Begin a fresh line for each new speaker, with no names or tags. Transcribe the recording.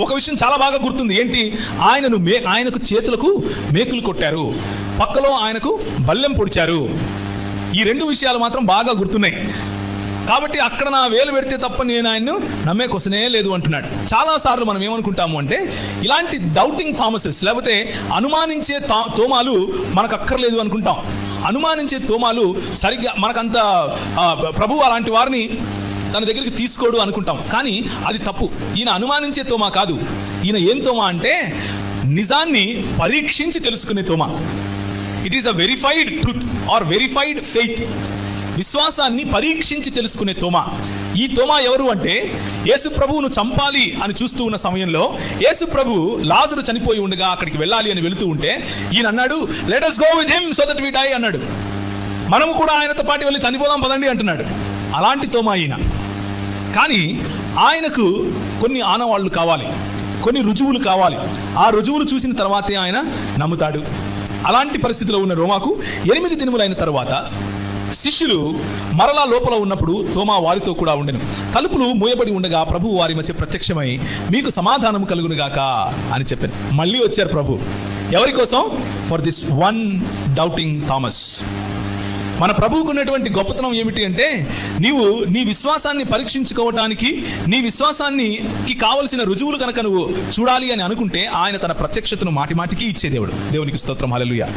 ఒక విషయం చాలా బాగా గుర్తుంది. ఏంటి? ఆయనకు చేతులకు మేకులు కొట్టారు, పక్కలో ఆయనకు బల్లెం పొడిచారు. ఈ రెండు విషయాలు మాత్రం బాగా గుర్తున్నాయి. కాబట్టి అక్కడ నా వేలు పెడితే తప్ప నేను ఆయన్ను నమ్మే క్వశ్చనే లేదు అంటున్నాడు. చాలా సార్లు మనం ఏమనుకుంటాము అంటే, ఇలాంటి డౌటింగ్ థామసెస్, లేకపోతే అనుమానించే తోమాలు మనకు అక్కర్లేదు అనుకుంటాం. అనుమానించే తోమాలు సరిగ్గా మనకంత ప్రభు అలాంటి వారిని తన దగ్గరికి తీసుకోడు అనుకుంటాం. కానీ అది తప్పు. ఈయన అనుమానించే తోమా కాదు. ఈయన ఏం తోమా అంటే, నిజాన్ని పరీక్షించి తెలుసుకునే తోమా. It is a verified truth or verified faith. విశ్వాసాన్ని పరీక్షించి తెలుసుకునే తోమా. ఈ తోమా ఎవరు అంటే, యేసు ప్రభువును చంపాలి అని చూస్తూ ఉన్న సమయంలో, యేసు ప్రభు లాజరు చనిపోయి ఉండగా అక్కడికి వెళ్ళాలి అని వెళుతూ ఉంటే, ఈయన అన్నాడు, let us go with him so that we die అన్నాడు. మనము కూడా ఆయనతో పాటు వెళ్ళి చనిపోదాం పదండి అంటున్నాడు. అలాంటి తోమా ఈయన. కానీ ఆయనకు కొన్ని ఆనవాళ్లు కావాలి, కొన్ని రుజువులు కావాలి. ఆ రుజువులు చూసిన తర్వాతే ఆయన నమ్ముతాడు. అలాంటి పరిస్థితిలో ఉన్న రోమాకు 8 దినములైన తర్వాత శిష్యులు మరలా లోపల ఉన్నప్పుడు తోమా వారితో కూడా ఉండెను. తలుపులు మూయబడి ఉండగా ప్రభు వారి మధ్య ప్రత్యక్షమై, మీకు సమాధానం కలుగునుగాక అని చెప్పాను. మళ్ళీ వచ్చారు ప్రభు. ఎవరి కోసం? For this one doubting Thomas. మన ప్రభువుకు ఉన్నటువంటి గొప్పతనం ఏమిటి అంటే, నీవు నీ విశ్వాసాన్ని పరీక్షించుకోవటానికి, నీ విశ్వాసానికి కావలసిన రుజువులు కనుక నువ్వు చూడాలి అని అనుకుంటే, ఆయన తన ప్రత్యక్షతను మాటి మాటికి ఇచ్చే దేవుడు. దేవునికి స్తోత్రం. హల్లెలూయా.